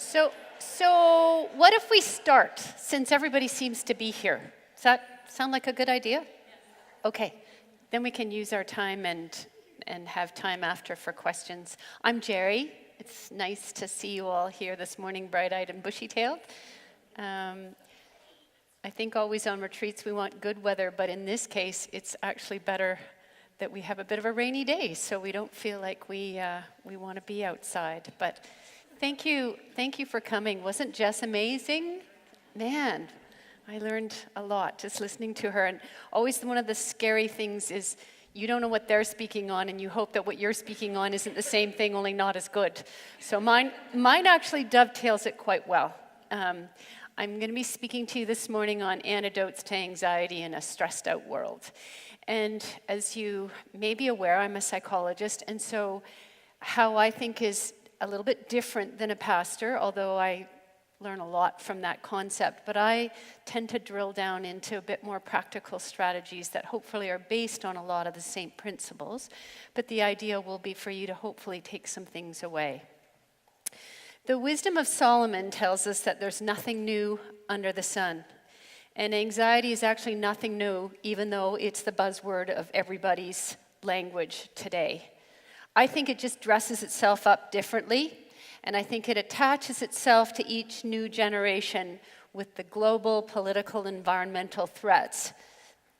So what if we start, since everybody seems to be here? Does that sound like a good idea? Okay, then we can use our time and have time after for questions. I'm Jerry. It's nice to see you all here this morning, bright-eyed and bushy-tailed. I think always on retreats we want good weather, but in this case it's actually better that we have a bit of a rainy day so we don't feel like we want to be outside. But thank you for coming. Wasn't Jess amazing? Man, I learned a lot just listening to her. And always one of the scary things is you don't know what they're speaking on, and you hope that what you're speaking on isn't the same thing, only not as good. So mine actually dovetails it quite well. I'm going to be speaking to you this morning on antidotes to anxiety in a stressed out world. And as you may be aware, I'm a psychologist, and so how I think is a little bit different than a pastor, although I learn a lot from that concept. But I tend to drill down into a bit more practical strategies that hopefully are based on a lot of the same principles. But the idea will be for you to hopefully take some things away. The wisdom of Solomon tells us that there's nothing new under the sun. And anxiety is actually nothing new, even though it's the buzzword of everybody's language today. I think it just dresses itself up differently, and I think it attaches itself to each new generation with the global, political, environmental threats,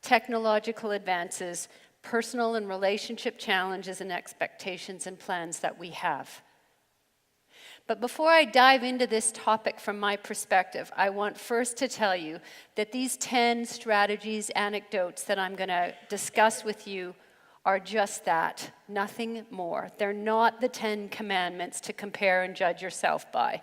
technological advances, personal and relationship challenges and expectations and plans that we have. But before I dive into this topic from my perspective, I want first to tell you that these 10 strategies, anecdotes that I'm going to discuss with you are just that, nothing more. They're not the 10 commandments to compare and judge yourself by.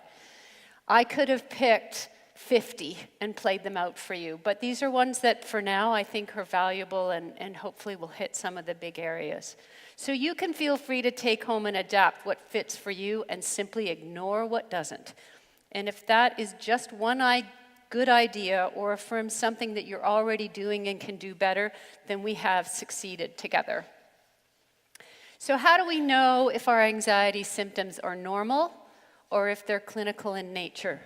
I could have picked 50 and played them out for you, but these are ones that for now I think are valuable and hopefully will hit some of the big areas. So you can feel free to take home and adapt what fits for you and simply ignore what doesn't. And if that is just one good idea or affirms something that you're already doing and can do better, then we have succeeded together. So how do we know if our anxiety symptoms are normal or if they're clinical in nature?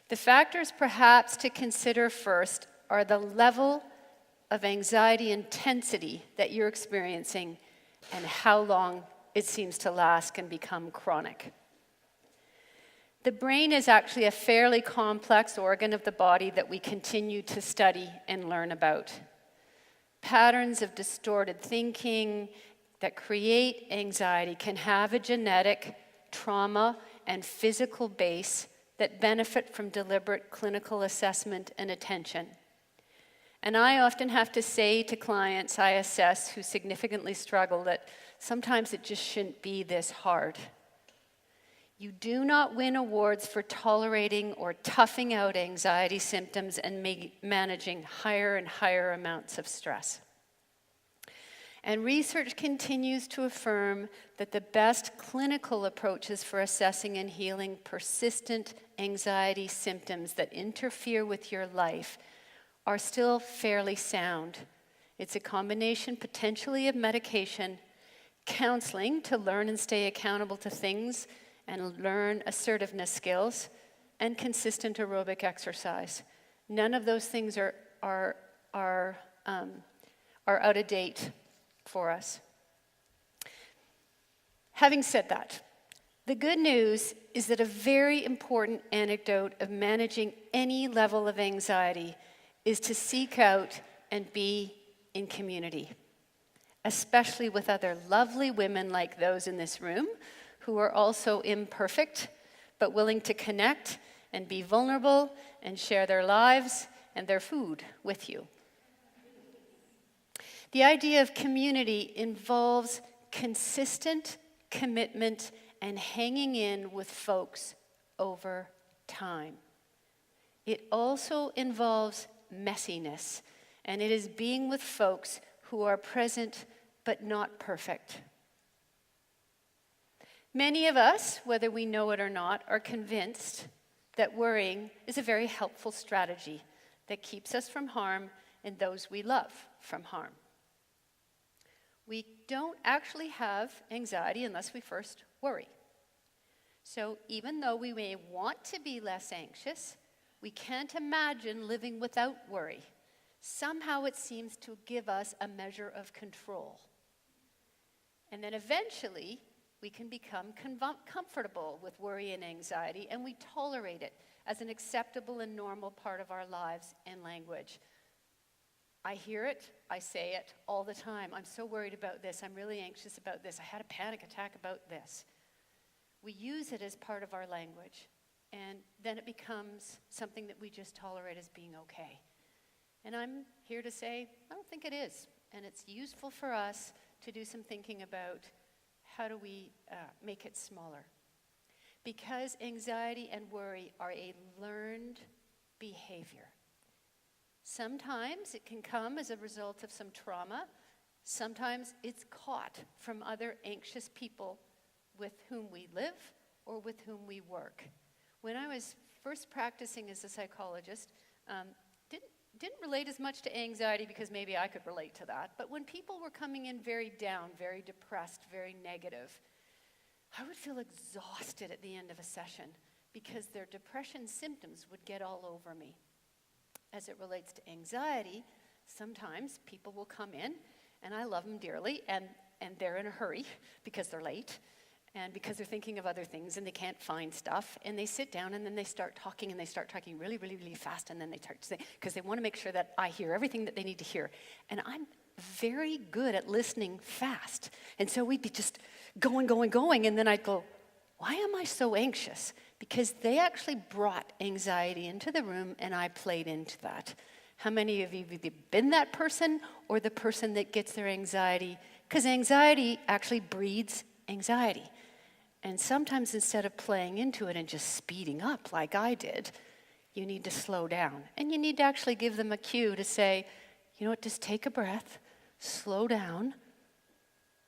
The factors perhaps to consider first are the level of anxiety intensity that you're experiencing and how long it seems to last and become chronic. The brain is actually a fairly complex organ of the body that we continue to study and learn about. Patterns of distorted thinking that create anxiety can have a genetic, trauma, and physical base that benefit from deliberate clinical assessment and attention. And I often have to say to clients I assess who significantly struggle that sometimes it just shouldn't be this hard. You do not win awards for tolerating or toughing out anxiety symptoms and managing higher and higher amounts of stress. And research continues to affirm that the best clinical approaches for assessing and healing persistent anxiety symptoms that interfere with your life are still fairly sound. It's a combination potentially of medication, counseling to learn and stay accountable to things and learn assertiveness skills, and consistent aerobic exercise. None of those things are out of date for us. Having said that, the good news is that a very important anecdote of managing any level of anxiety is to seek out and be in community, especially with other lovely women like those in this room who are also imperfect, but willing to connect and be vulnerable and share their lives and their food with you. The idea of community involves consistent commitment and hanging in with folks over time. It also involves messiness, and it is being with folks who are present but not perfect. Many of us, whether we know it or not, are convinced that worrying is a very helpful strategy that keeps us from harm and those we love from harm. We don't actually have anxiety unless we first worry. So even though we may want to be less anxious, we can't imagine living without worry. Somehow it seems to give us a measure of control. And then eventually, we can become comfortable with worry and anxiety, and we tolerate it as an acceptable and normal part of our lives and language. I hear it, I say it all the time. I'm so worried about this. I'm really anxious about this. I had a panic attack about this. We use it as part of our language, and then it becomes something that we just tolerate as being okay. And I'm here to say, I don't think it is. And it's useful for us to do some thinking about how do we make it smaller. Because anxiety and worry are a learned behavior. Sometimes it can come as a result of some trauma. Sometimes it's caught from other anxious people with whom we live or with whom we work. When I was first practicing as a psychologist, didn't relate as much to anxiety because maybe I could relate to that. But when people were coming in very down, very depressed, very negative, I would feel exhausted at the end of a session because their depression symptoms would get all over me. As it relates to anxiety, sometimes people will come in, and I love them dearly, and they're in a hurry because they're late, and because they're thinking of other things, and they can't find stuff, and they sit down, and then they start talking really, really, really fast, and then they start to say, because they want to make sure that I hear everything that they need to hear. And I'm very good at listening fast. And so we'd be just going, and then I'd go, why am I so anxious? Because they actually brought anxiety into the room, and I played into that. How many of you have either been that person or the person that gets their anxiety? Because anxiety actually breeds anxiety. And sometimes instead of playing into it and just speeding up like I did, you need to slow down. And you need to actually give them a cue to say, you know what, just take a breath, slow down,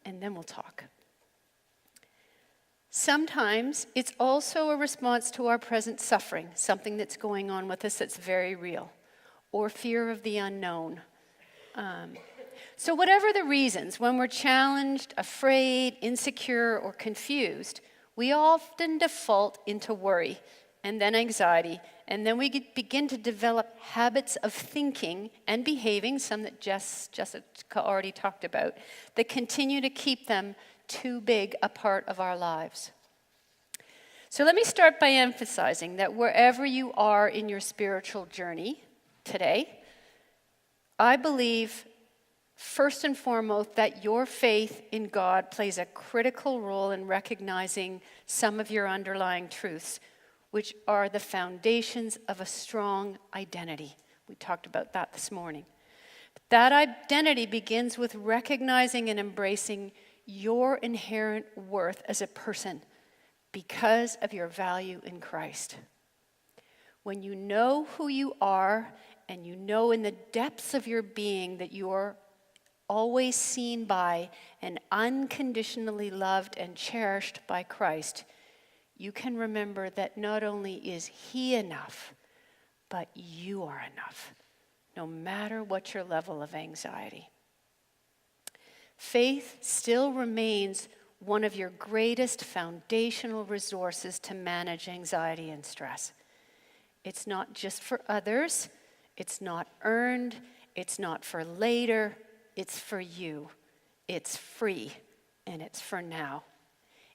and then we'll talk. Sometimes it's also a response to our present suffering, something that's going on with us that's very real, or fear of the unknown. So whatever the reasons, when we're challenged, afraid, insecure, or confused, we often default into worry and then anxiety, and then we begin to develop habits of thinking and behaving, some that Jessica already talked about, that continue to keep them too big a part of our lives. So let me start by emphasizing that wherever you are in your spiritual journey today, I believe first and foremost that your faith in God plays a critical role in recognizing some of your underlying truths, which are the foundations of a strong identity. We talked about that this morning. That identity begins with recognizing and embracing your inherent worth as a person because of your value in Christ. When you know who you are and you know in the depths of your being that you are always seen by and unconditionally loved and cherished by Christ, you can remember that not only is He enough, but you are enough, no matter what your level of anxiety. Faith still remains one of your greatest foundational resources to manage anxiety and stress. It's not just for others, it's not earned, it's not for later, it's for you. It's free, and it's for now.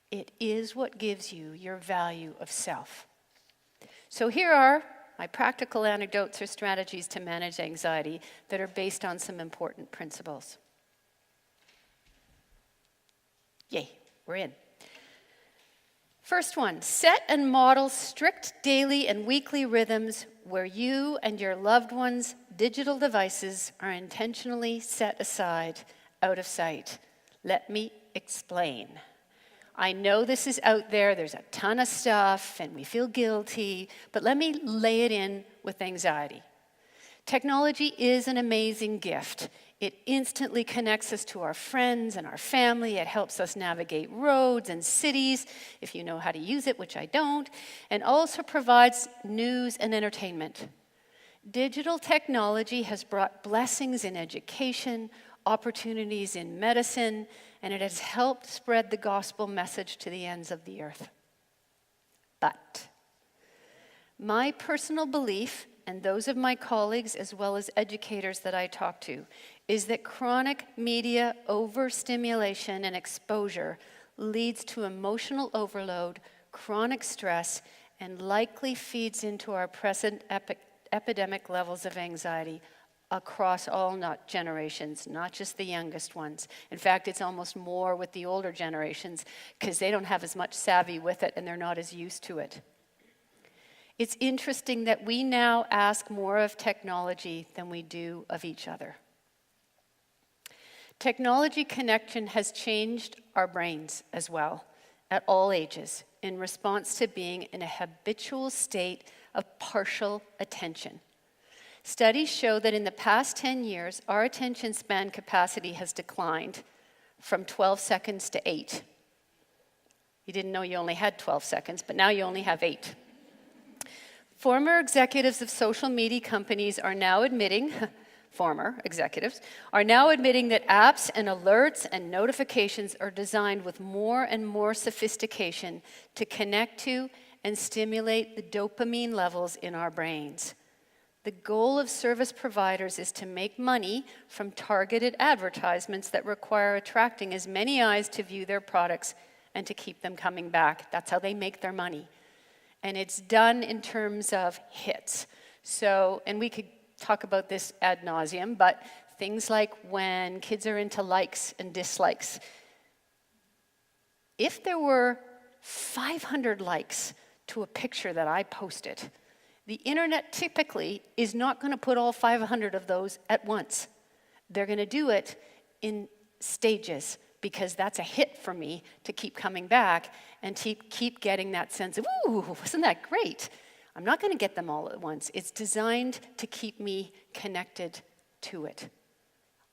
It is what gives you your value of self. So here are my practical anecdotes or strategies to manage anxiety that are based on some important principles. Yay, we're in. First one, set and model strict daily and weekly rhythms where you and your loved ones' digital devices are intentionally set aside, out of sight. Let me explain. I know this is out there, there's a ton of stuff, and we feel guilty, but let me lay it in with anxiety. Technology is an amazing gift. It instantly connects us to our friends and our family. It helps us navigate roads and cities, if you know how to use it, which I don't, and also provides news and entertainment. Digital technology has brought blessings in education, opportunities in medicine, and it has helped spread the gospel message to the ends of the earth. But my personal belief, and those of my colleagues as well as educators that I talk to, is that chronic media overstimulation and exposure leads to emotional overload, chronic stress, and likely feeds into our present epidemic levels of anxiety across all generations, not just the youngest ones. In fact, it's almost more with the older generations because they don't have as much savvy with it and they're not as used to it. It's interesting that we now ask more of technology than we do of each other. Technology connection has changed our brains as well, at all ages, in response to being in a habitual state of partial attention. Studies show that in the past 10 years, our attention span capacity has declined from 12 seconds to 8. You didn't know you only had 12 seconds, but now you only have 8. Former executives of social media companies are now admitting, that apps and alerts and notifications are designed with more and more sophistication to connect to and stimulate the dopamine levels in our brains. The goal of service providers is to make money from targeted advertisements that require attracting as many eyes to view their products and to keep them coming back. That's how they make their money. And it's done in terms of hits. So, and we could talk about this ad nauseum, but things like when kids are into likes and dislikes. If there were 500 likes to a picture that I posted, the internet typically is not going to put all 500 of those at once. They're going to do it in stages because that's a hit for me to keep coming back and to keep getting that sense of, ooh, wasn't that great? I'm not going to get them all at once. It's designed to keep me connected to it.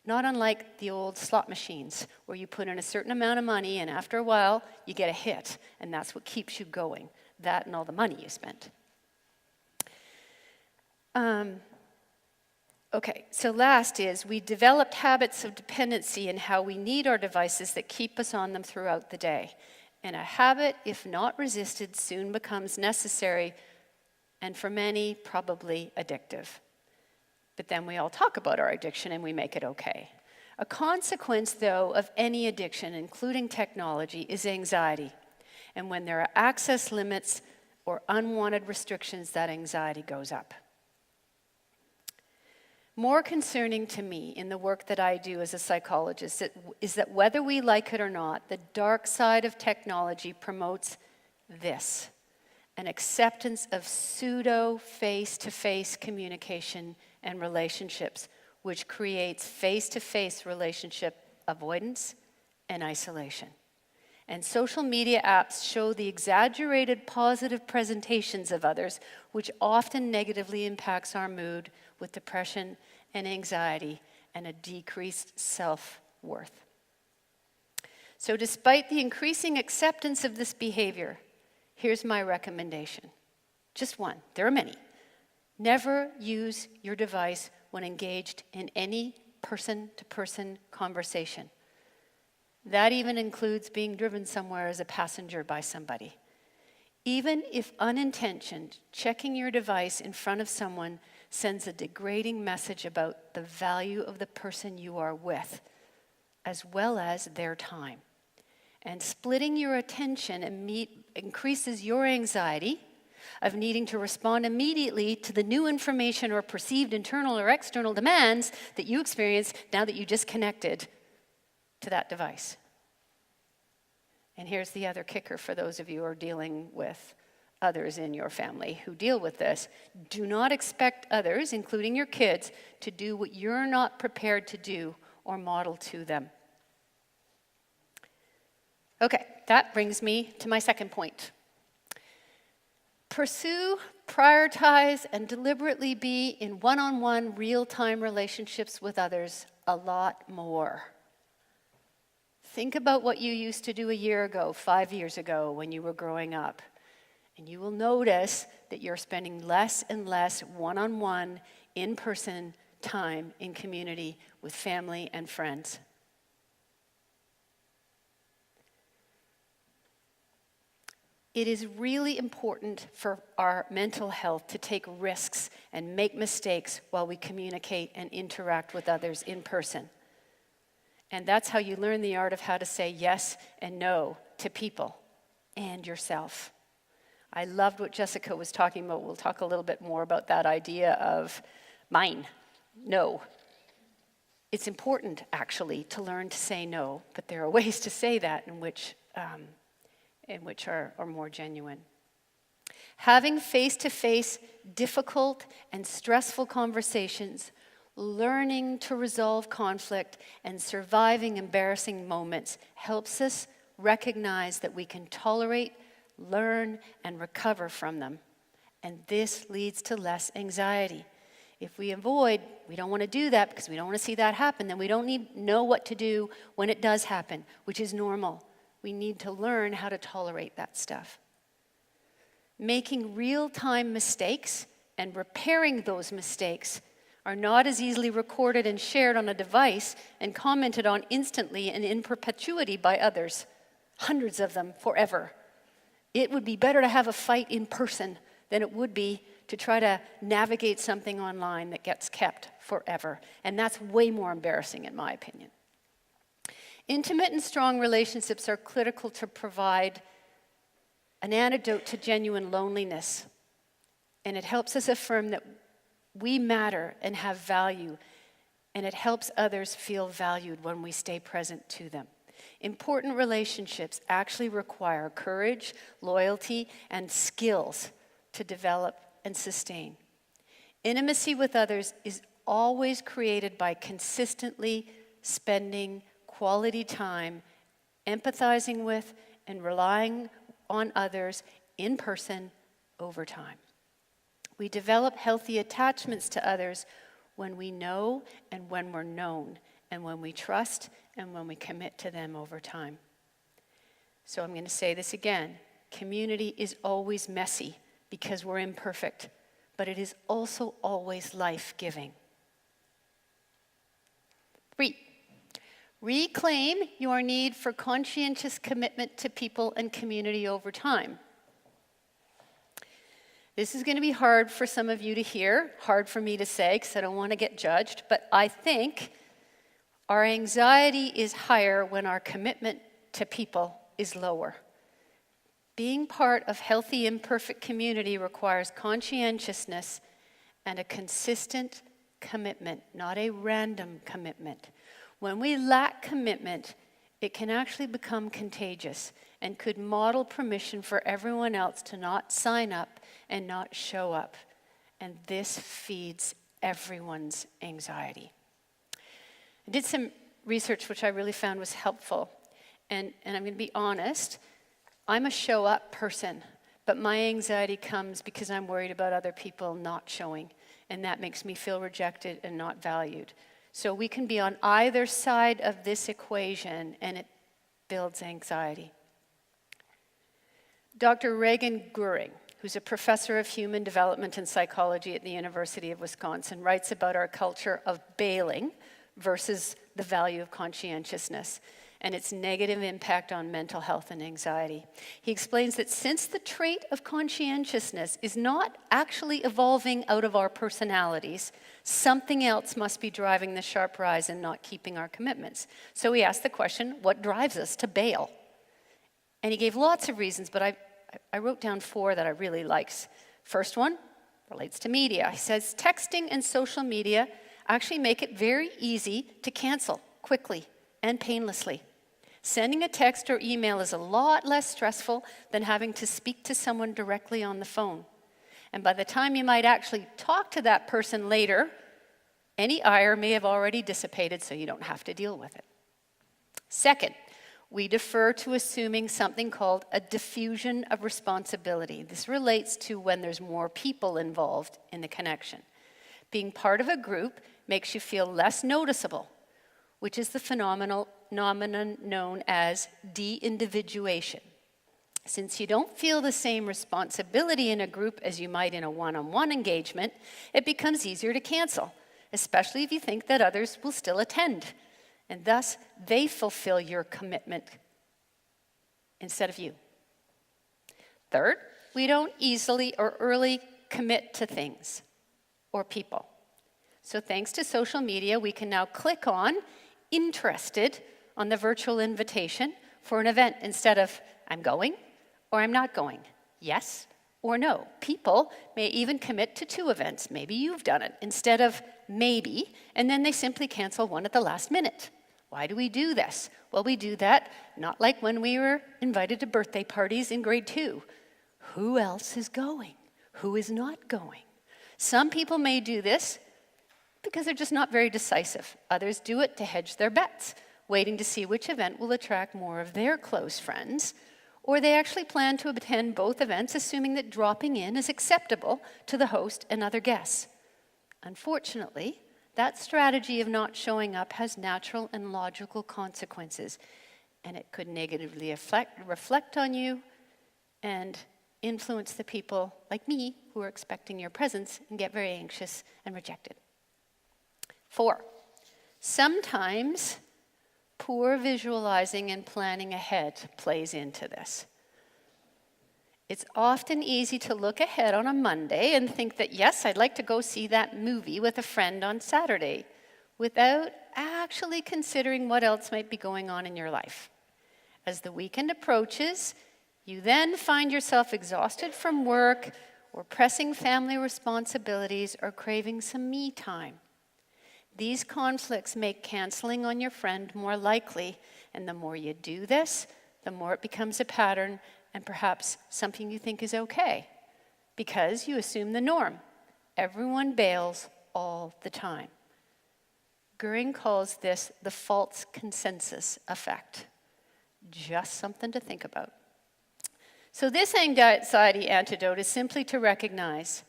Not unlike the old slot machines where you put in a certain amount of money and after a while you get a hit and that's what keeps you going, that and all the money you spent. Okay, so last is we developed habits of dependency in how we need our devices that keep us on them throughout the day. And a habit, if not resisted, soon becomes necessary and for many, probably addictive. But then we all talk about our addiction and we make it okay. A consequence, though, of any addiction, including technology, is anxiety. And when there are access limits or unwanted restrictions, that anxiety goes up. More concerning to me in the work that I do as a psychologist is that whether we like it or not, the dark side of technology promotes this, an acceptance of pseudo face-to-face communication and relationships, which creates face-to-face relationship avoidance and isolation. And social media apps show the exaggerated positive presentations of others, which often negatively impacts our mood with depression and anxiety and a decreased self-worth. So despite the increasing acceptance of this behavior, here's my recommendation. Just one. There are many. Never use your device when engaged in any person-to-person conversation. That even includes being driven somewhere as a passenger by somebody. Even if unintentioned, checking your device in front of someone sends a degrading message about the value of the person you are with, as well as their time. And splitting your attention increases your anxiety of needing to respond immediately to the new information or perceived internal or external demands that you experience now that you disconnected to that device. And here's the other kicker for those of you who are dealing with others in your family who deal with this. Do not expect others, including your kids, to do what you're not prepared to do or model to them. Okay, that brings me to my second point. Pursue, prioritize, and deliberately be in one-on-one, real-time relationships with others a lot more. Think about what you used to do a year ago, 5 years ago, when you were growing up. And you will notice that you're spending less and less one-on-one, in-person time in community with family and friends. It is really important for our mental health to take risks and make mistakes while we communicate and interact with others in person. And that's how you learn the art of how to say yes and no to people and yourself. I loved what Jessica was talking about. We'll talk a little bit more about that idea of mine, no. It's important, actually, to learn to say no, but there are ways to say that in which are more genuine. Having face-to-face difficult and stressful conversations, learning to resolve conflict, and surviving embarrassing moments helps us recognize that we can tolerate, learn, and recover from them. And this leads to less anxiety. If we avoid, we don't want to do that because we don't want to see that happen, then we don't know what to do when it does happen, which is normal. We need to learn how to tolerate that stuff. Making real-time mistakes and repairing those mistakes are not as easily recorded and shared on a device and commented on instantly and in perpetuity by others, hundreds of them forever. It would be better to have a fight in person than it would be to try to navigate something online that gets kept forever. And that's way more embarrassing in my opinion. Intimate and strong relationships are critical to provide an antidote to genuine loneliness. And it helps us affirm that we matter and have value. And it helps others feel valued when we stay present to them. Important relationships actually require courage, loyalty, and skills to develop and sustain. Intimacy with others is always created by consistently spending quality time, empathizing with and relying on others in person over time. We develop healthy attachments to others when we know and when we're known, and when we trust and when we commit to them over time. So I'm going to say this again. Community is always messy because we're imperfect, but it is also always life-giving. 3. Reclaim your need for conscientious commitment to people and community over time. This is going to be hard for some of you to hear, hard for me to say because I don't want to get judged, but I think our anxiety is higher when our commitment to people is lower. Being part of healthy, imperfect community requires conscientiousness and a consistent commitment, not a random commitment. When we lack commitment, it can actually become contagious and could model permission for everyone else to not sign up and not show up. And this feeds everyone's anxiety. I did some research which I really found was helpful. And I'm going to be honest, I'm a show up person, but my anxiety comes because I'm worried about other people not showing. And that makes me feel rejected and not valued. So we can be on either side of this equation, and it builds anxiety. Dr. Reagan Goering, who's a professor of human development and psychology at the University of Wisconsin, writes about our culture of bailing versus the value of conscientiousness and its negative impact on mental health and anxiety. He explains that since the trait of conscientiousness is not actually evolving out of our personalities, something else must be driving the sharp rise and not keeping our commitments. So he asked the question, what drives us to bail? And he gave lots of reasons, but I wrote down 4 that I really liked. First one relates to media. He says, texting and social media actually make it very easy to cancel quickly and painlessly. Sending a text or email is a lot less stressful than having to speak to someone directly on the phone. And by the time you might actually talk to that person later, any ire may have already dissipated, so you don't have to deal with it. Second, we defer to assuming something called a diffusion of responsibility. This relates to when there's more people involved in the connection. Being part of a group makes you feel less noticeable, which is the phenomenon known as de-individuation. Since you don't feel the same responsibility in a group as you might in a one-on-one engagement, it becomes easier to cancel, especially if you think that others will still attend, and thus they fulfill your commitment instead of you. Third, we don't easily or early commit to things or people. So thanks to social media, we can now click on interested on the virtual invitation for an event instead of I'm going or I'm not going, yes or no. People may even commit to 2 events, maybe you've done it, instead of maybe, and then they simply cancel one at the last minute. Why do we do this? Well, we do that not like when we were invited to birthday parties in grade 2. Who else is going? Who is not going? Some people may do this because they're just not very decisive. Others do it to hedge their bets, waiting to see which event will attract more of their close friends. Or they actually plan to attend both events, assuming that dropping in is acceptable to the host and other guests. Unfortunately, that strategy of not showing up has natural and logical consequences, and it could negatively reflect on you and influence the people like me who are expecting your presence and get very anxious and rejected. 4, sometimes poor visualizing and planning ahead plays into this. It's often easy to look ahead on a Monday and think that, yes, I'd like to go see that movie with a friend on Saturday, without actually considering what else might be going on in your life. As the weekend approaches, you then find yourself exhausted from work or pressing family responsibilities or craving some me time. These conflicts make canceling on your friend more likely, and the more you do this, the more it becomes a pattern and perhaps something you think is okay, because you assume the norm. Everyone bails all the time. Goering calls this the false consensus effect. Just something to think about. So this anxiety antidote is simply to recognize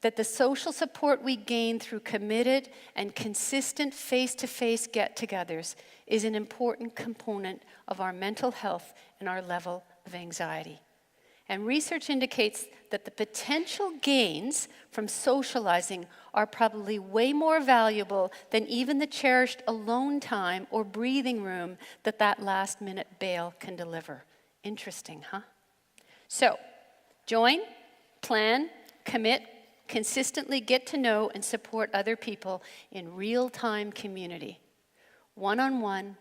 that the social support we gain through committed and consistent face-to-face get-togethers is an important component of our mental health and our level of anxiety. And research indicates that the potential gains from socializing are probably way more valuable than even the cherished alone time or breathing room that last-minute bail can deliver. Interesting, huh? So, join, plan, commit, consistently get to know and support other people in real-time community, one-on-one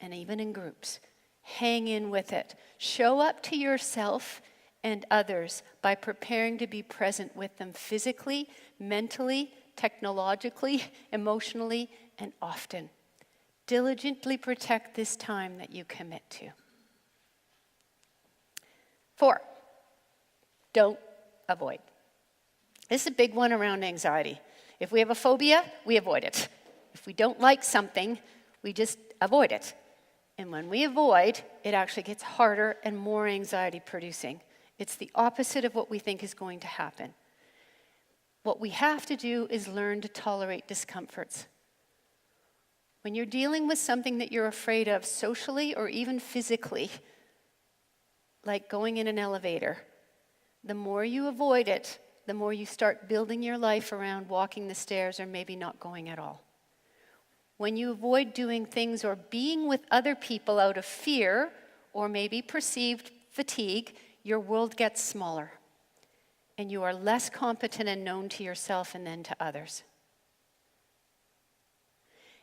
and even in groups. Hang in with it. Show up to yourself and others by preparing to be present with them physically, mentally, technologically, emotionally, and often. Diligently protect this time that you commit to. 4, don't avoid. This is a big one around anxiety. If we have a phobia, we avoid it. If we don't like something, we just avoid it. And when we avoid, it actually gets harder and more anxiety producing. It's the opposite of what we think is going to happen. What we have to do is learn to tolerate discomforts. When you're dealing with something that you're afraid of socially or even physically, like going in an elevator, the more you avoid it, the more you start building your life around walking the stairs or maybe not going at all. When you avoid doing things or being with other people out of fear or maybe perceived fatigue, your world gets smaller and you are less competent and known to yourself and then to others.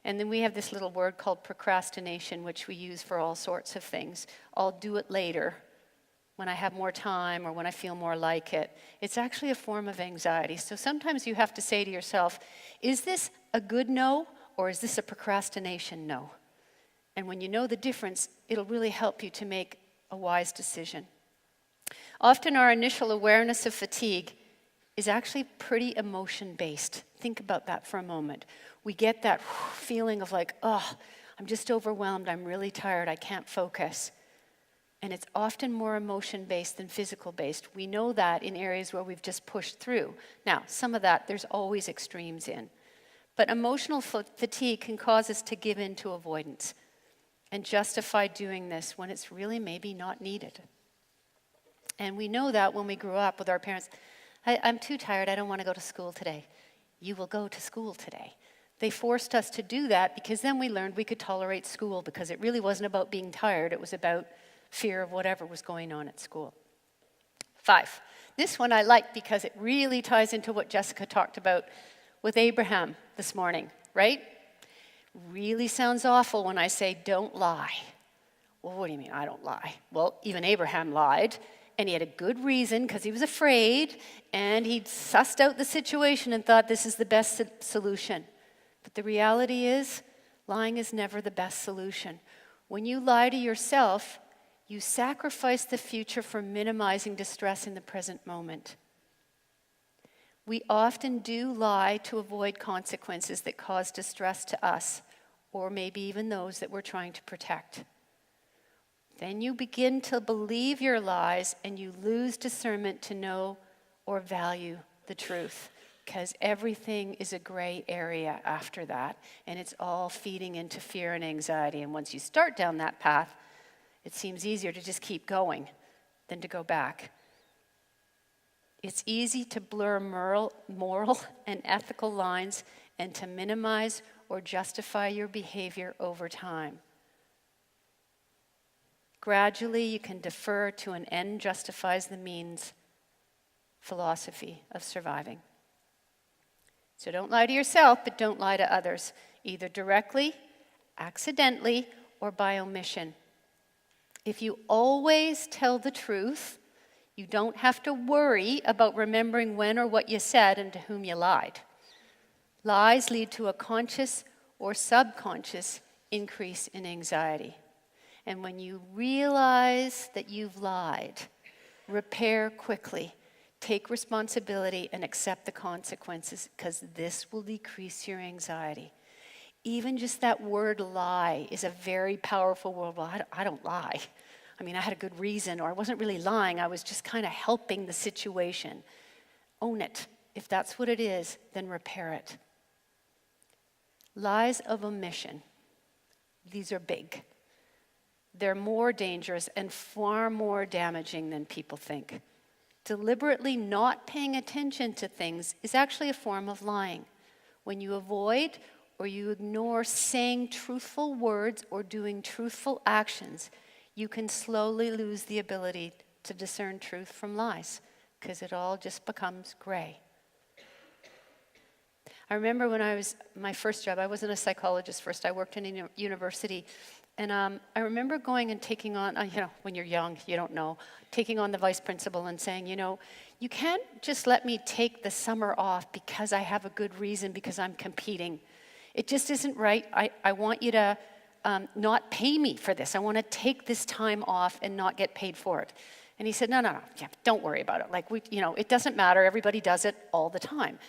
And then we have this little word called procrastination, which we use for all sorts of things. I'll do it later, when I have more time or when I feel more like it. It's actually a form of anxiety. So sometimes you have to say to yourself, is this a good no or is this a procrastination no? And when you know the difference, it'll really help you to make a wise decision. Often our initial awareness of fatigue is actually pretty emotion-based. Think about that for a moment. We get that feeling of like, oh, I'm just overwhelmed, I'm really tired, I can't focus. And it's often more emotion-based than physical-based. We know that in areas where we've just pushed through. Now, some of that, there's always extremes in. But emotional fatigue can cause us to give in to avoidance and justify doing this when it's really maybe not needed. And we know that when we grew up with our parents. I'm too tired, I don't want to go to school today. You will go to school today. They forced us to do that because then we learned we could tolerate school because it really wasn't about being tired, it was about fear of whatever was going on at school. 5. This one I like because it really ties into what Jessica talked about with Abraham this morning, right? Really sounds awful when I say don't lie. Well, what do you mean I don't lie? Well, even Abraham lied, and he had a good reason because he was afraid, and he'd sussed out the situation and thought this is the best solution. But the reality is, lying is never the best solution. When you lie to yourself, you sacrifice the future for minimizing distress in the present moment. We often do lie to avoid consequences that cause distress to us, or maybe even those that we're trying to protect. Then you begin to believe your lies and you lose discernment to know or value the truth, because everything is a gray area after that, and it's all feeding into fear and anxiety. And once you start down that path, it seems easier to just keep going than to go back. It's easy to blur moral and ethical lines and to minimize or justify your behavior over time. Gradually, you can defer to an end justifies the means philosophy of surviving. So don't lie to yourself, but don't lie to others, either directly, accidentally, or by omission. If you always tell the truth, you don't have to worry about remembering when or what you said and to whom you lied. Lies lead to a conscious or subconscious increase in anxiety. And when you realize that you've lied, repair quickly, take responsibility, and accept the consequences, because this will decrease your anxiety. Even just that word lie is a very powerful word. Well, I don't lie. I mean, I had a good reason, or I wasn't really lying. I was just kind of helping the situation. Own it. If that's what it is, then repair it. Lies of omission. These are big. They're more dangerous and far more damaging than people think. Deliberately not paying attention to things is actually a form of lying. When you avoid or you ignore saying truthful words or doing truthful actions, you can slowly lose the ability to discern truth from lies, because it all just becomes gray. I remember when I was, my first job, I wasn't a psychologist first, I worked in a university, and I remember going and taking on, when you're young, you don't know, taking on the vice principal and saying, you can't just let me take the summer off because I have a good reason, because I'm competing. It just isn't right. I want you to not pay me for this. I want to take this time off and not get paid for it. And he said, no, yeah, don't worry about it. Like, it doesn't matter. Everybody does it all the time.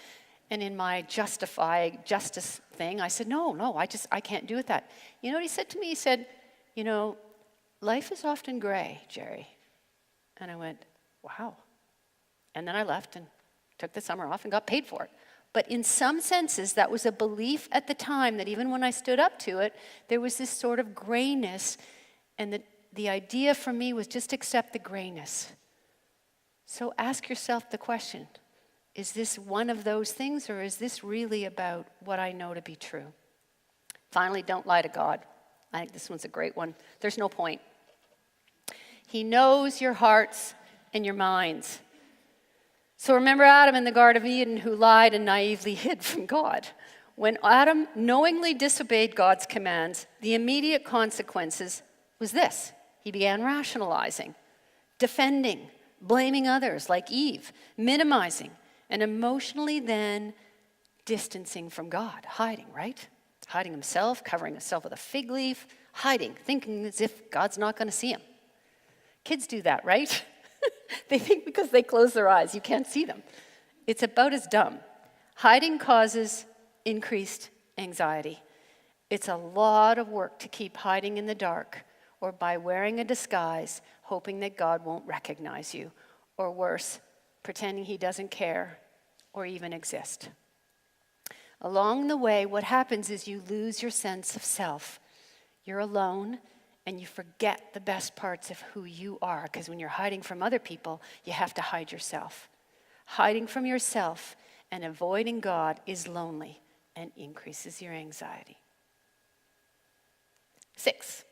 And in my justice thing, I said, no, I can't do it that. You know what he said to me? He said, life is often gray, Jerry. And I went, wow. And then I left and took the summer off and got paid for it. But in some senses, that was a belief at the time that even when I stood up to it, there was this sort of grayness. And the idea for me was just accept the grayness. So ask yourself the question, is this one of those things, or is this really about what I know to be true? Finally, don't lie to God. I think this one's a great one. There's no point. He knows your hearts and your minds. So remember Adam in the Garden of Eden, who lied and naively hid from God. When Adam knowingly disobeyed God's commands, the immediate consequences was this. He began rationalizing, defending, blaming others like Eve, minimizing, and emotionally then distancing from God, hiding, right? Hiding himself, covering himself with a fig leaf, hiding, thinking as if God's not going to see him. Kids do that, right? They think because they close their eyes, you can't see them. It's about as dumb. Hiding causes increased anxiety. It's a lot of work to keep hiding in the dark or by wearing a disguise, hoping that God won't recognize you, or worse, pretending he doesn't care or even exist. Along the way, what happens is you lose your sense of self. You're alone, and you forget the best parts of who you are, because when you're hiding from other people, you have to hide yourself. Hiding from yourself and avoiding God is lonely and increases your anxiety. 6,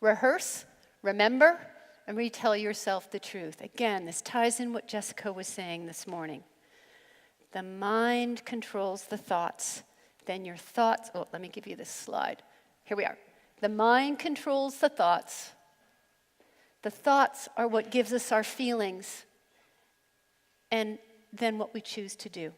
rehearse, remember, and retell yourself the truth. Again, this ties in what Jessica was saying this morning. The mind controls the thoughts. Then your thoughts, let me give you this slide. Here we are. The mind controls the thoughts. The thoughts are what gives us our feelings, and then what we choose to do.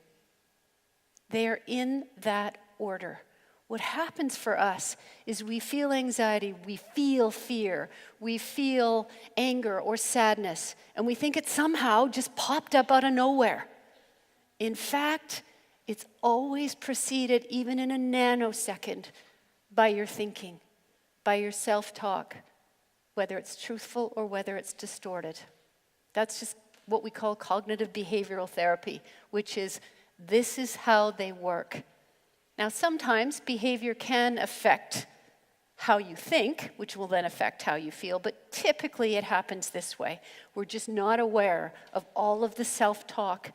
They are in that order. What happens for us is we feel anxiety, we feel fear, we feel anger or sadness, and we think it somehow just popped up out of nowhere. In fact, it's always preceded, even in a nanosecond, by your thinking, by your self-talk, whether it's truthful or whether it's distorted. That's just what we call cognitive behavioral therapy, which is, this is how they work. Now, sometimes behavior can affect how you think, which will then affect how you feel, but typically it happens this way. We're just not aware of all of the self-talk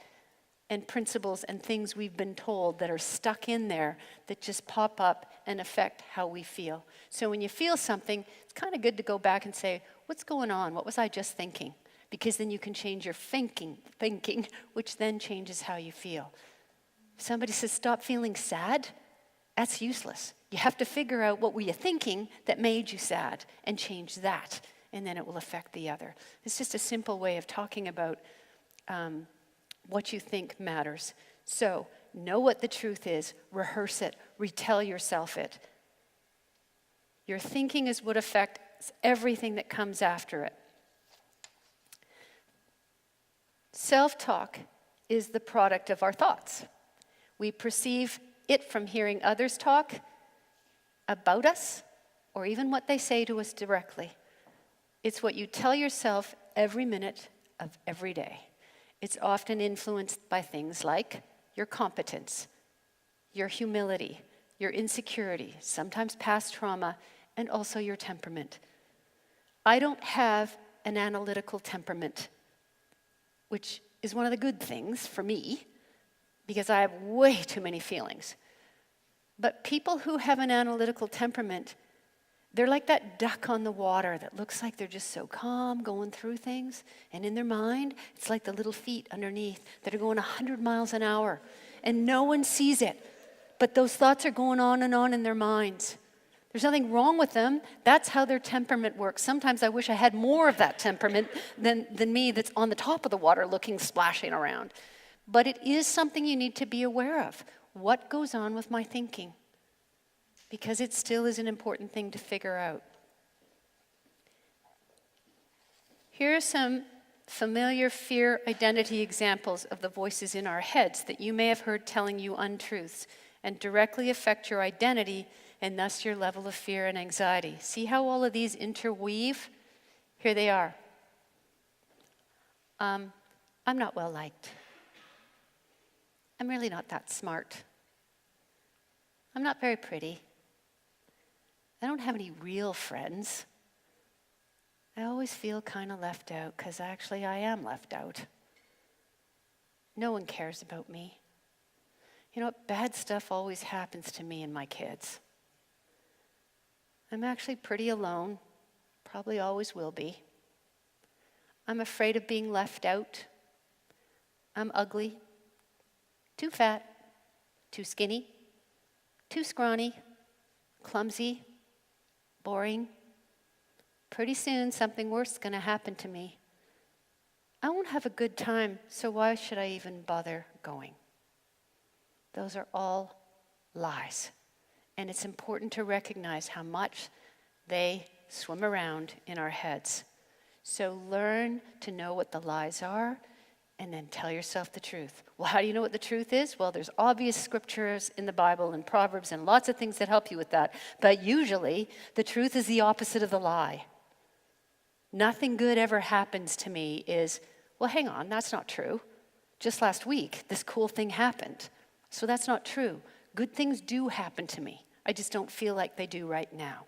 and principles and things we've been told that are stuck in there that just pop up and affect how we feel. So when you feel something, it's kind of good to go back and say, what's going on? What was I just thinking? Because then you can change your thinking, which then changes how you feel. If somebody says, stop feeling sad, that's useless. You have to figure out what were you thinking that made you sad and change that, and then it will affect the other. It's just a simple way of talking about what you think matters. So, know what the truth is, rehearse it, retell yourself it. Your thinking is what affects everything that comes after it. Self-talk is the product of our thoughts. We perceive it from hearing others talk about us, or even what they say to us directly. It's what you tell yourself every minute of every day. It's often influenced by things like your competence, your humility, your insecurity, sometimes past trauma, and also your temperament. I don't have an analytical temperament, which is one of the good things for me, because I have way too many feelings. But people who have an analytical temperament, they're like that duck on the water that looks like they're just so calm going through things. And in their mind, it's like the little feet underneath that are going 100 miles an hour. And no one sees it. But those thoughts are going on in their minds. There's nothing wrong with them. That's how their temperament works. Sometimes I wish I had more of that temperament than me that's on the top of the water looking, splashing around. But it is something you need to be aware of. What goes on with my thinking? Because it still is an important thing to figure out. Here are some familiar fear identity examples of the voices in our heads that you may have heard telling you untruths and directly affect your identity and thus your level of fear and anxiety. See how all of these interweave? Here they are. I'm not well liked. I'm really not that smart. I'm not very pretty. I don't have any real friends. I always feel kind of left out because actually I am left out. No one cares about me. You know what? Bad stuff always happens to me and my kids. I'm actually pretty alone, probably always will be. I'm afraid of being left out. I'm ugly, too fat, too skinny, too scrawny, clumsy, boring. Pretty soon something worse is going to happen to me. I won't have a good time, so why should I even bother going? Those are all lies. And it's important to recognize how much they swim around in our heads. So learn to know what the lies are and then tell yourself the truth. Well, how do you know what the truth is? Well, there's obvious scriptures in the Bible and Proverbs and lots of things that help you with that. But usually, the truth is the opposite of the lie. Nothing good ever happens to me is, well, hang on, that's not true. Just last week, this cool thing happened. So that's not true. Good things do happen to me. I just don't feel like they do right now.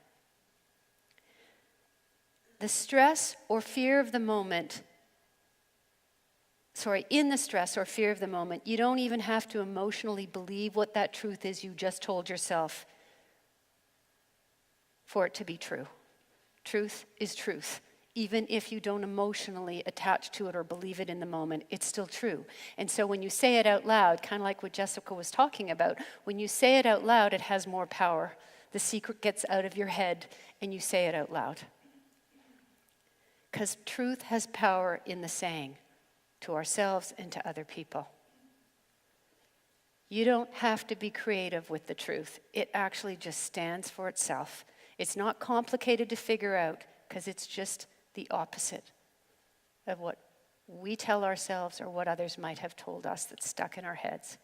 The stress or fear of the moment, in the stress or fear of the moment, you don't even have to emotionally believe what that truth is you just told yourself for it to be true. Truth is truth, Even if you don't emotionally attach to it or believe it in the moment, it's still true. And so when you say it out loud, kind of like what Jessica was talking about, when you say it out loud, it has more power. The secret gets out of your head and you say it out loud. Because truth has power in the saying to ourselves and to other people. You don't have to be creative with the truth. It actually just stands for itself. It's not complicated to figure out because it's just the opposite of what we tell ourselves or what others might have told us that's stuck in our heads.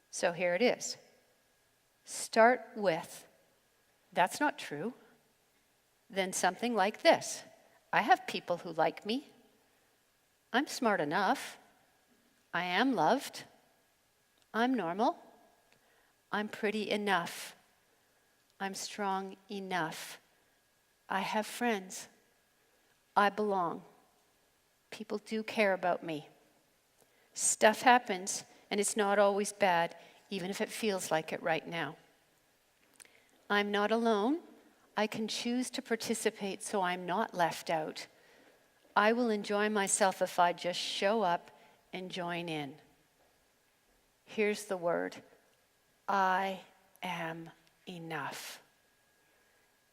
So here it is. Start with, that's not true. Then something like this. I have people who like me. I'm smart enough. I am loved. I'm normal. I'm pretty enough. I'm strong enough. I have friends. I belong. People do care about me. Stuff happens, and it's not always bad, even if it feels like it right now. I'm not alone. I can choose to participate so I'm not left out. I will enjoy myself if I just show up and join in. Here's the word. I am enough.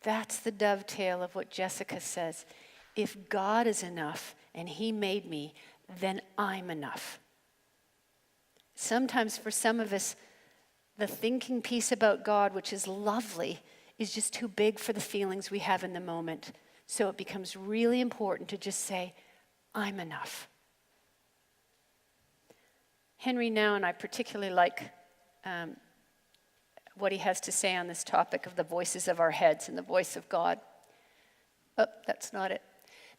That's the dovetail of what Jessica says. If God is enough and He made me, then I'm enough. Sometimes for some of us, the thinking piece about God, which is lovely, is just too big for the feelings we have in the moment. So it becomes really important to just say, I'm enough. Henry Nouwen, and I particularly like what he has to say on this topic of the voices of our heads and the voice of God. Oh, that's not it.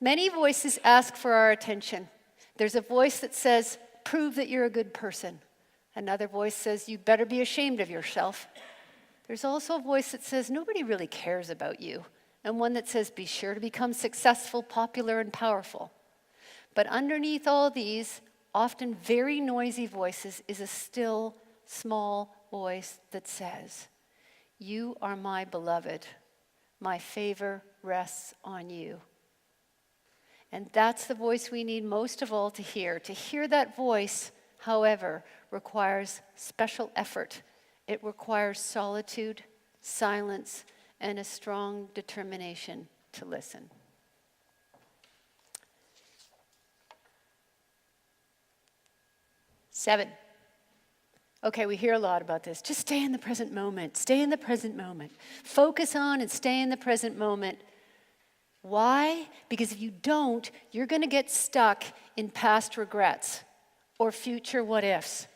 Many voices ask for our attention. There's a voice that says, prove that you're a good person. Another voice says, you better be ashamed of yourself. There's also a voice that says, nobody really cares about you. And one that says, be sure to become successful, popular, and powerful. But underneath all these, often very noisy voices, is a still, small voice that says, you are my beloved. My favor rests on you. And that's the voice we need most of all to hear. To hear that voice, however, requires special effort. It requires solitude, silence, and a strong determination to listen. Seven. Okay, we hear a lot about this. Just stay in the present moment. Stay in the present moment. Focus on and stay in the present moment. Why? Because if you don't, you're going to get stuck in past regrets or future what ifs.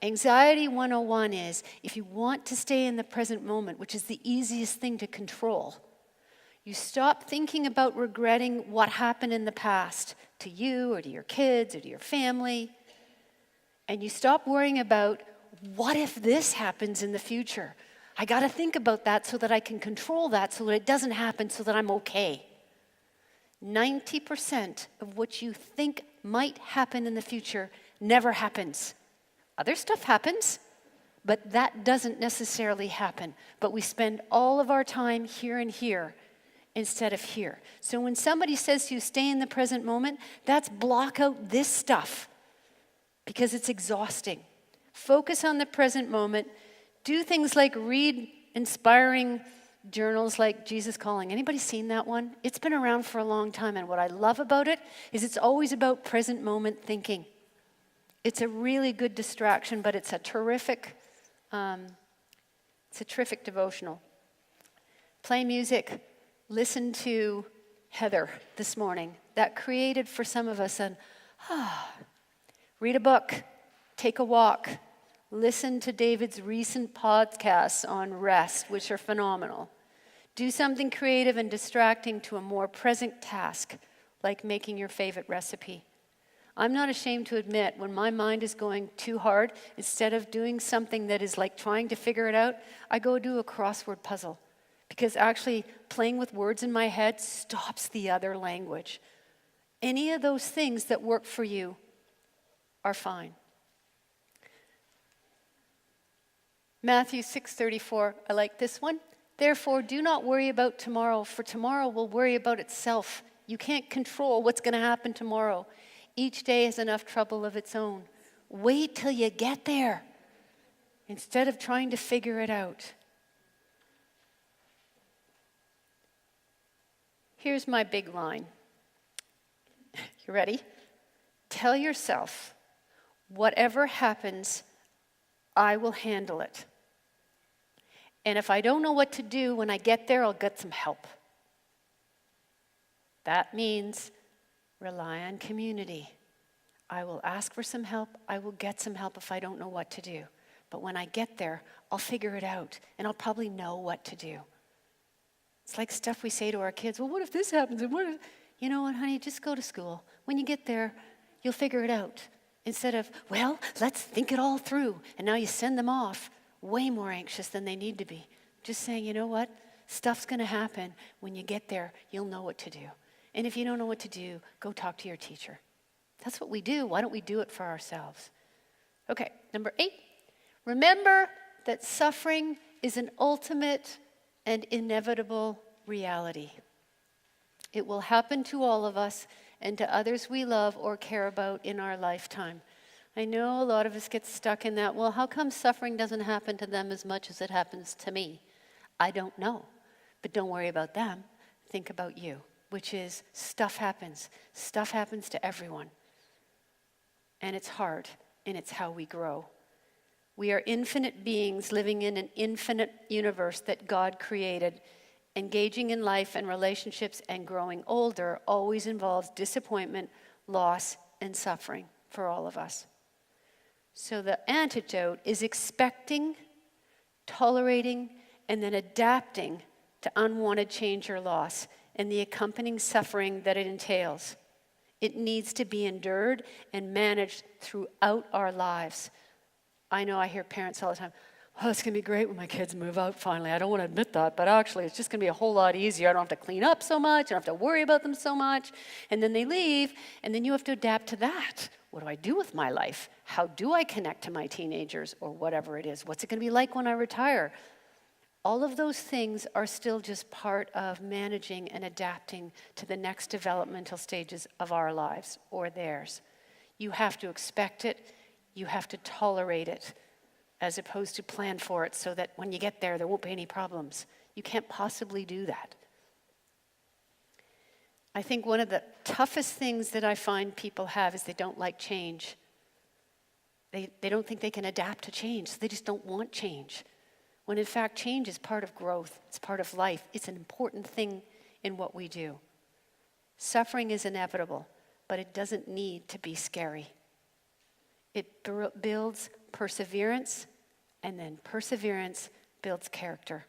Anxiety 101 is, if you want to stay in the present moment, which is the easiest thing to control, you stop thinking about regretting what happened in the past to you or to your kids or to your family, and you stop worrying about, what if this happens in the future? I got to think about that so that I can control that so that it doesn't happen so that I'm okay. 90% of what you think might happen in the future never happens. Other stuff happens, but that doesn't necessarily happen. But we spend all of our time here and here instead of here. So when somebody says to you, stay in the present moment, that's block out this stuff because it's exhausting. Focus on the present moment. Do things like read inspiring journals like Jesus Calling. Anybody seen that one? It's been around for a long time, and what I love about it is it's always about present moment thinking. It's a really good distraction, but it's a terrific devotional. Play music. Listen to Heather this morning. That created for some of us read a book, take a walk, listen to David's recent podcasts on rest, which are phenomenal. Do something creative and distracting to a more present task, like making your favorite recipe. I'm not ashamed to admit, when my mind is going too hard, instead of doing something that is like trying to figure it out, I go do a crossword puzzle. Because actually playing with words in my head stops the other language. Any of those things that work for you are fine. Matthew 6:34, I like this one. Therefore, do not worry about tomorrow, for tomorrow will worry about itself. You can't control what's going to happen tomorrow. Each day has enough trouble of its own. Wait till you get there instead of trying to figure it out. Here's my big line. You ready? Tell yourself, whatever happens, I will handle it. And if I don't know what to do when I get there, I'll get some help. That means rely on community. I will ask for some help. I will get some help if I don't know what to do. But when I get there, I'll figure it out, and I'll probably know what to do. It's like stuff we say to our kids. Well, what if this happens? And what if... You know what, honey? Just go to school. When you get there, you'll figure it out. Instead of, well, let's think it all through. And now you send them off way more anxious than they need to be. Just saying, you know what? Stuff's going to happen. When you get there, you'll know what to do. And if you don't know what to do, go talk to your teacher. That's what we do. Why don't we do it for ourselves? Okay, number 8. Remember that suffering is an ultimate and inevitable reality. It will happen to all of us and to others we love or care about in our lifetime. I know a lot of us get stuck in that, well, how come suffering doesn't happen to them as much as it happens to me? I don't know. But don't worry about them. Think about you, which is stuff happens. Stuff happens to everyone. And it's hard, and it's how we grow. We are infinite beings living in an infinite universe that God created. Engaging in life and relationships and growing older always involves disappointment, loss, and suffering for all of us. So the antidote is expecting, tolerating, and then adapting to unwanted change or loss and the accompanying suffering that it entails. It needs to be endured and managed throughout our lives. I know I hear parents all the time, oh, it's going to be great when my kids move out finally. I don't want to admit that, but actually it's just going to be a whole lot easier. I don't have to clean up so much. I don't have to worry about them so much. And then they leave, and then you have to adapt to that. What do I do with my life? How do I connect to my teenagers or whatever it is? What's it going to be like when I retire? All of those things are still just part of managing and adapting to the next developmental stages of our lives or theirs. You have to expect it. You have to tolerate it, as opposed to plan for it so that when you get there won't be any problems. You can't possibly do that. I think one of the toughest things that I find people have is they don't like change. They don't think they can adapt to change, so they just don't want change. When in fact, change is part of growth. It's part of life. It's an important thing in what we do. Suffering is inevitable, but it doesn't need to be scary. It builds perseverance, and then perseverance builds character.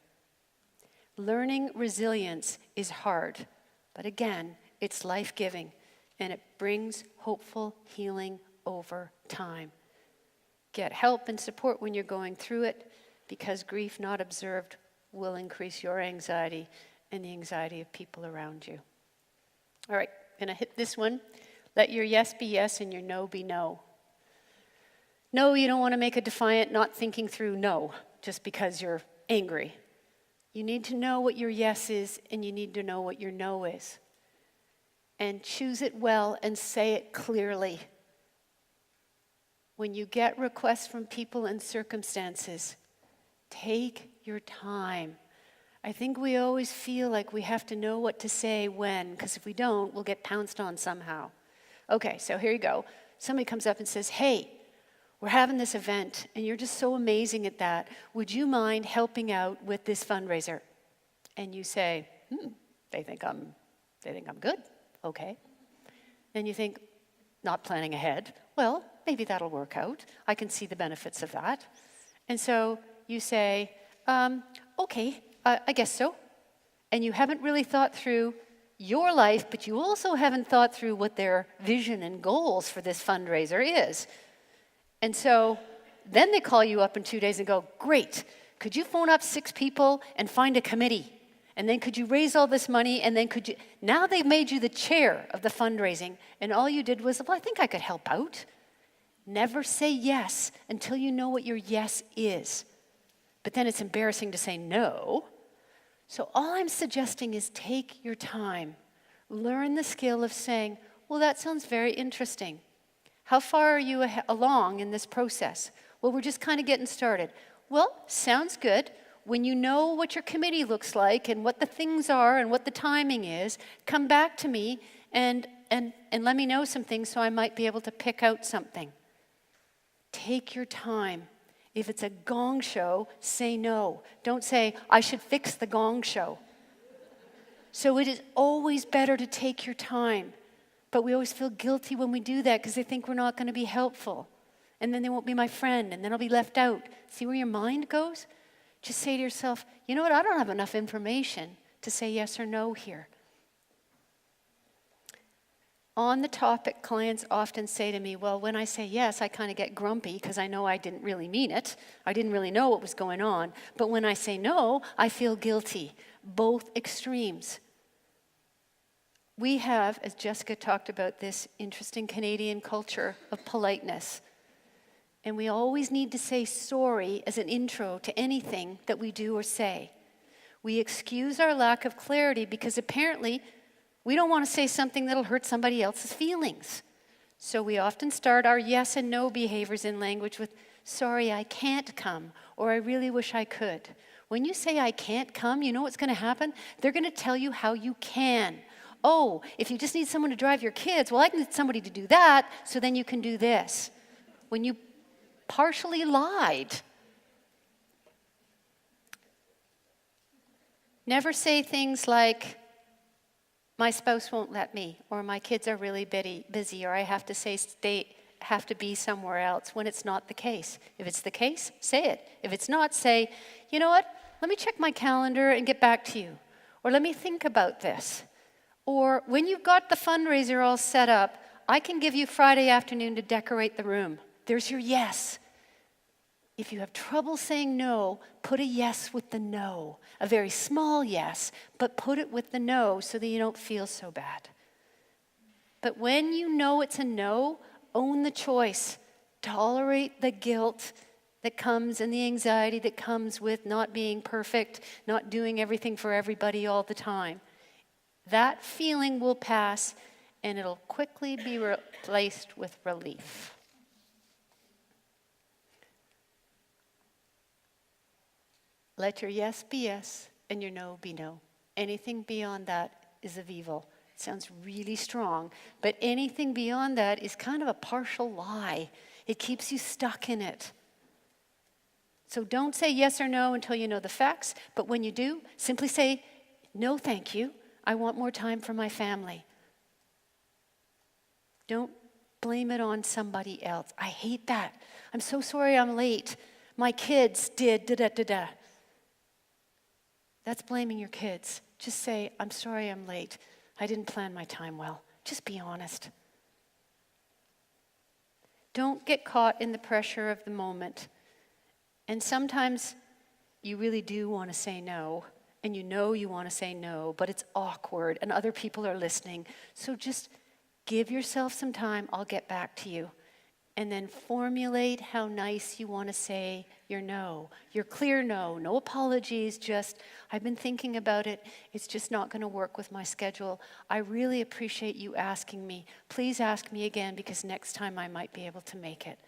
Learning resilience is hard, but again, it's life-giving, and it brings hopeful healing over time. Get help and support when you're going through it, because grief not observed will increase your anxiety and the anxiety of people around you. All right, I'm going to hit this one. Let your yes be yes and your no be no. No, you don't want to make a defiant, not thinking through no, just because you're angry. You need to know what your yes is, and you need to know what your no is. And choose it well and say it clearly. When you get requests from people and circumstances, take your time. I think we always feel like we have to know what to say when, because if we don't, we'll get pounced on somehow. Okay, so here you go. Somebody comes up and says, hey, we're having this event, and you're just so amazing at that. Would you mind helping out with this fundraiser? And you say, they think I'm good. Okay. Then you think, not planning ahead. Well, maybe that'll work out. I can see the benefits of that. And so you say, okay, I guess so. And you haven't really thought through your life, but you also haven't thought through what their vision and goals for this fundraiser is. And so then they call you up in 2 days and go, great, could you phone up 6 people and find a committee? And then could you raise all this money? And then could you, now they've made you the chair of the fundraising. And all you did was, well, I think I could help out. Never say yes until you know what your yes is. But then it's embarrassing to say no. So all I'm suggesting is take your time. Learn the skill of saying, well, that sounds very interesting. How far are you along in this process? Well, we're just kind of getting started. Well, sounds good. When you know what your committee looks like and what the things are and what the timing is, come back to me and let me know some things so I might be able to pick out something. Take your time. If it's a gong show, say no. Don't say, I should fix the gong show. So it is always better to take your time. But we always feel guilty when we do that because they think we're not going to be helpful. And then they won't be my friend, and then I'll be left out. See where your mind goes? Just say to yourself, you know what, I don't have enough information to say yes or no here. On the topic, clients often say to me, well, when I say yes, I kind of get grumpy because I know I didn't really mean it. I didn't really know what was going on. But when I say no, I feel guilty. Both extremes. We have, as Jessica talked about, this interesting Canadian culture of politeness. And we always need to say sorry as an intro to anything that we do or say. We excuse our lack of clarity because apparently we don't want to say something that'll hurt somebody else's feelings. So we often start our yes and no behaviors in language with, sorry, I can't come, or I really wish I could. When you say I can't come, you know what's going to happen? They're going to tell you how you can. Oh, if you just need someone to drive your kids, well, I can get somebody to do that, so then you can do this. When you partially lied. Never say things like, my spouse won't let me, or my kids are really busy, or I have to be somewhere else when it's not the case. If it's the case, say it. If it's not, say, you know what, let me check my calendar and get back to you. Or let me think about this. Or when you've got the fundraiser all set up, I can give you Friday afternoon to decorate the room. There's your yes. If you have trouble saying no, put a yes with the no. A very small yes, but put it with the no so that you don't feel so bad. But when you know it's a no, own the choice. Tolerate the guilt that comes and the anxiety that comes with not being perfect, not doing everything for everybody all the time. That feeling will pass and it'll quickly be replaced with relief. Let your yes be yes and your no be no. Anything beyond that is of evil. It sounds really strong, but anything beyond that is kind of a partial lie. It keeps you stuck in it. So don't say yes or no until you know the facts, but when you do, simply say, no, thank you. I want more time for my family. Don't blame it on somebody else. I hate that. I'm so sorry I'm late. My kids did da-da-da-da. That's blaming your kids. Just say, I'm sorry I'm late. I didn't plan my time well. Just be honest. Don't get caught in the pressure of the moment. And sometimes you really do want to say no, and you know you want to say no, but it's awkward, and other people are listening. So just give yourself some time. I'll get back to you. And then formulate how nice you want to say your no, your clear no. No apologies, just, I've been thinking about it. It's just not going to work with my schedule. I really appreciate you asking me. Please ask me again because next time I might be able to make it.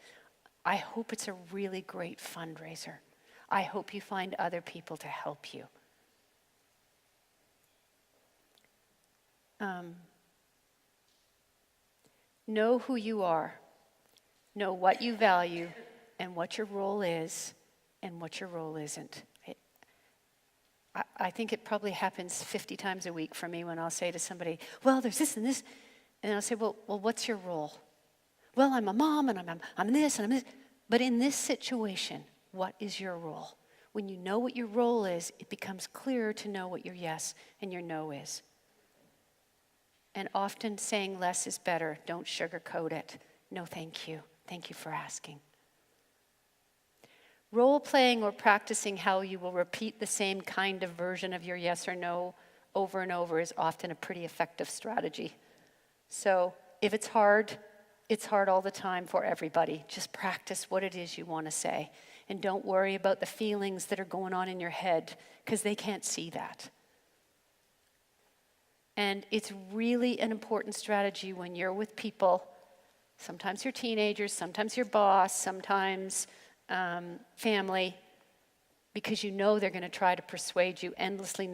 I hope it's a really great fundraiser. I hope you find other people to help you. Know who you are. Know what you value and what your role is and what your role isn't. I think it probably happens 50 times a week for me when I'll say to somebody, well, there's this and this. And I'll say, well, what's your role? Well, I'm a mom and I'm this and I'm this. But in this situation, what is your role? When you know what your role is, it becomes clearer to know what your yes and your no is. And often saying less is better. Don't sugarcoat it. No, thank you. Thank you for asking. Role-playing or practicing how you will repeat the same kind of version of your yes or no over and over is often a pretty effective strategy. So if it's hard all the time for everybody. Just practice what it is you want to say. And don't worry about the feelings that are going on in your head because they can't see that. And it's really an important strategy when you're with people, sometimes your teenagers, sometimes your boss, sometimes family, because you know they're going to try to persuade you, endlessly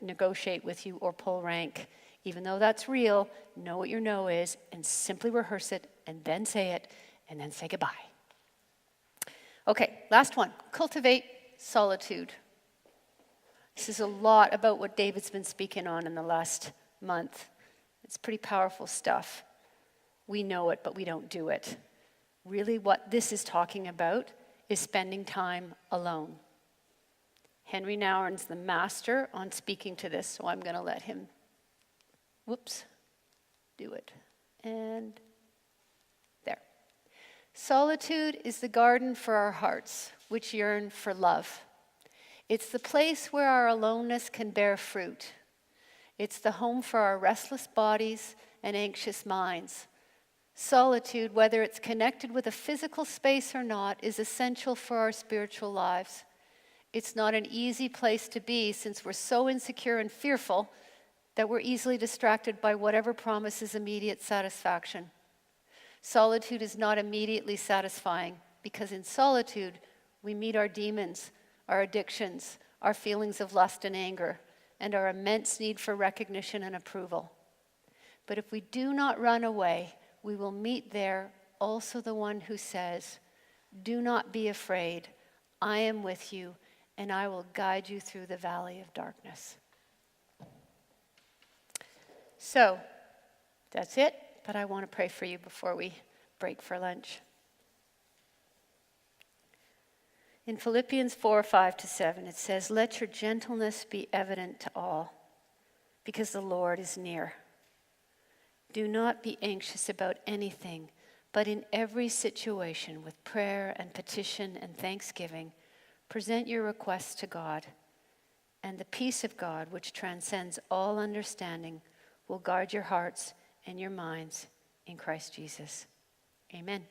negotiate with you, or pull rank. Even though that's real, know what your no is, and simply rehearse it, and then say it, and then say goodbye. Okay, last one. Cultivate solitude. This is a lot about what David's been speaking on in the last month. It's pretty powerful stuff. We know it, but we don't do it. Really, what this is talking about is spending time alone. Henry Nouwen's the master on speaking to this, so I'm going to let him, do it. And there. Solitude is the garden for our hearts, which yearn for love. It's the place where our aloneness can bear fruit. It's the home for our restless bodies and anxious minds. Solitude, whether it's connected with a physical space or not, is essential for our spiritual lives. It's not an easy place to be, since we're so insecure and fearful that we're easily distracted by whatever promises immediate satisfaction. Solitude is not immediately satisfying, because in solitude we meet our demons, our addictions, our feelings of lust and anger, and our immense need for recognition and approval. But if we do not run away, we will meet there also the one who says, "Do not be afraid, I am with you, and I will guide you through the valley of darkness." So, that's it, but I want to pray for you before we break for lunch. In Philippians 4:5-7, it says, "Let your gentleness be evident to all, because the Lord is near. Do not be anxious about anything, but in every situation, with prayer and petition and thanksgiving, present your requests to God, and the peace of God, which transcends all understanding, will guard your hearts and your minds in Christ Jesus." Amen.